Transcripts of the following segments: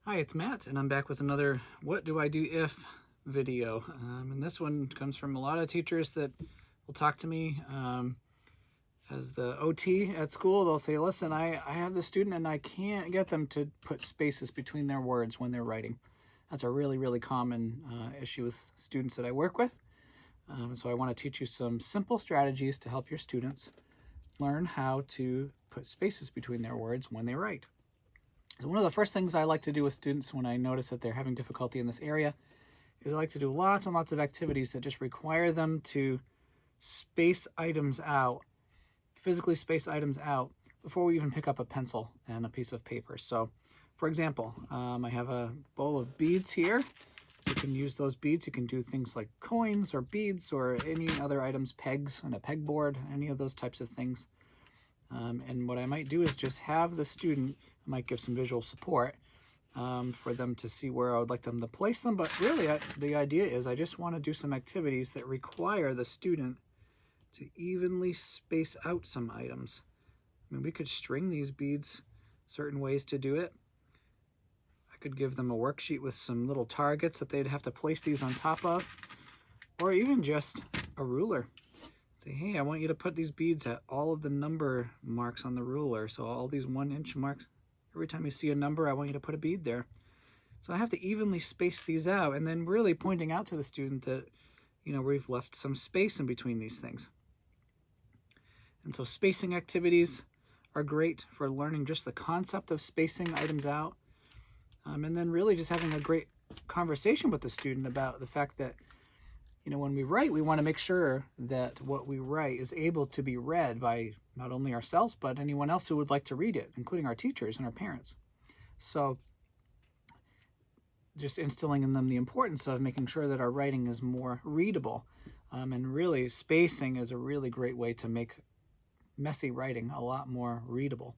Hi, it's Matt, and I'm back with another What Do I Do If video. And this one comes from a lot of teachers that will talk to me as the OT at school. They'll say, listen, I have this student and I can't get them to put spaces between their words when they're writing. That's a really, really common issue with students that I work with. So I want to teach you some simple strategies to help your students learn how to put spaces between their words when they write. So one of the first things I like to do with students when I notice that they're having difficulty in this area is I like to do lots and lots of activities that just require them to space items out, physically space items out before we even pick up a pencil and a piece of paper. So for example, I have a bowl of beads here. You can use those beads. You can do things like coins or beads or any other items, pegs on a pegboard, any of those types of things. And what I might do is just have the student, I might give some visual support for them to see where I would like them to place them. But really, the idea is I just want to do some activities that require the student to evenly space out some items. I mean, we could string these beads certain ways to do it. I could give them a worksheet with some little targets that they'd have to place these on top of, or even just a ruler. Say, hey, I want you to put these beads at all of the number marks on the ruler. So all these 1-inch marks, every time you see a number, I want you to put a bead there. So I have to evenly space these out, and then really pointing out to the student that, you know, we've left some space in between these things. And so spacing activities are great for learning just the concept of spacing items out. And then really just having a great conversation with the student about the fact that, you know, when we write, we want to make sure that what we write is able to be read by not only ourselves, but anyone else who would like to read it, including our teachers and our parents. So just instilling in them the importance of making sure that our writing is more readable. And really spacing is a really great way to make messy writing a lot more readable.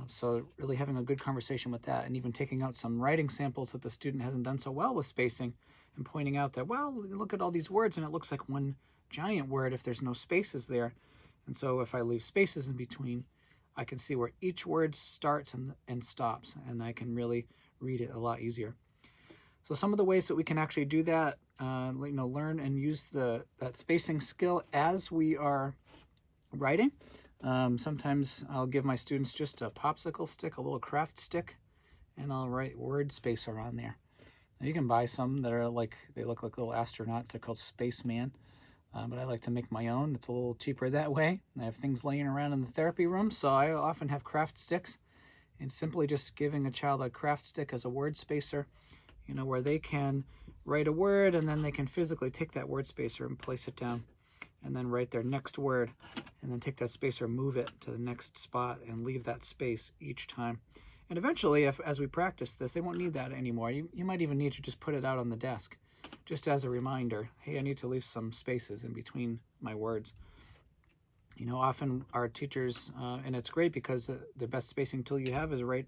So really having a good conversation with that, and even taking out some writing samples that the student hasn't done so well with spacing, and pointing out that, well, look at all these words and it looks like one giant word if there's no spaces there. And so if I leave spaces in between, I can see where each word starts and stops, and I can really read it a lot easier. So some of the ways that we can actually do that, you know, learn and use that spacing skill as we are writing. Sometimes I'll give my students just a popsicle stick, a little craft stick, and I'll write word spacer on there. Now you can buy some that are like, they look like little astronauts. They're called Spaceman, but I like to make my own. It's a little cheaper that way. I have things laying around in the therapy room, so I often have craft sticks, and simply just giving a child a craft stick as a word spacer, you know, where they can write a word and then they can physically take that word spacer and place it down, and then write their next word, and then take that spacer, move it to the next spot, and leave that space each time. And eventually, as we practice this, they won't need that anymore. You might even need to just put it out on the desk, just as a reminder, hey, I need to leave some spaces in between my words. You know, often our teachers, and it's great because the best spacing tool you have is right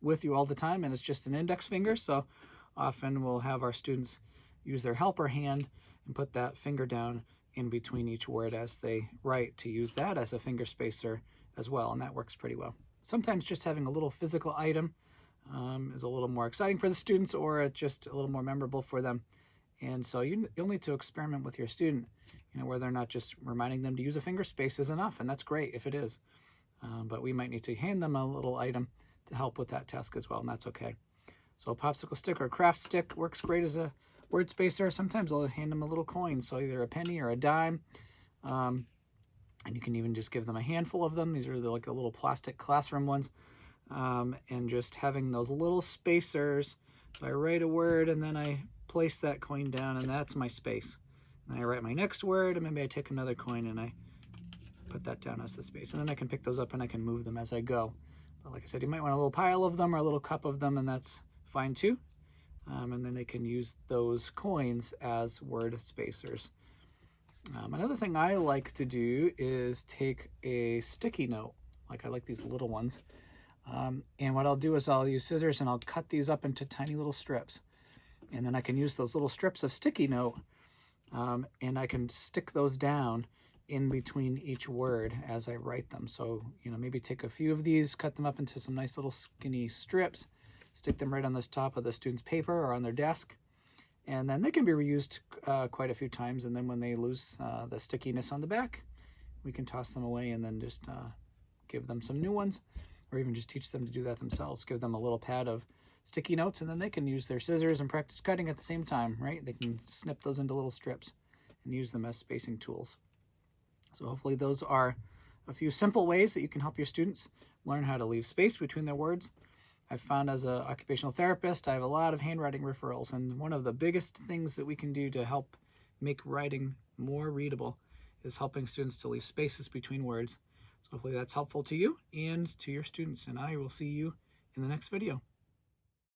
with you all the time, and it's just an index finger. So often we'll have our students use their helper hand and put that finger down in between each word as they write, to use that as a finger spacer as well, and that works pretty well. Sometimes just having a little physical item is a little more exciting for the students, or just a little more memorable for them. And so you'll need to experiment with your student, you know, where they're not just reminding them to use a finger space is enough, and that's great if it is. But we might need to hand them a little item to help with that task as well, and that's okay. So a popsicle stick or a craft stick works great as a word spacer. Sometimes I'll hand them a little coin, so either a penny or a dime. And you can even just give them a handful of them. These are like the little plastic classroom ones. And just having those little spacers. So I write a word and then I place that coin down, and that's my space. Then I write my next word, and maybe I take another coin and I put that down as the space. And then I can pick those up and I can move them as I go. But like I said, you might want a little pile of them or a little cup of them, and that's fine too. And then they can use those coins as word spacers. Another thing I like to do is take a sticky note, like I like these little ones. And what I'll do is I'll use scissors and I'll cut these up into tiny little strips. And then I can use those little strips of sticky note, and I can stick those down in between each word as I write them. So, you know, maybe take a few of these, cut them up into some nice little skinny strips, stick them right on the top of the student's paper or on their desk. And then they can be reused quite a few times. And then when they lose the stickiness on the back, we can toss them away and then just give them some new ones, or even just teach them to do that themselves. Give them a little pad of sticky notes, and then they can use their scissors and practice cutting at the same time, right? They can snip those into little strips and use them as spacing tools. So hopefully those are a few simple ways that you can help your students learn how to leave space between their words. I've found as an occupational therapist, I have a lot of handwriting referrals, and one of the biggest things that we can do to help make writing more readable is helping students to leave spaces between words. So hopefully that's helpful to you and to your students, and I will see you in the next video.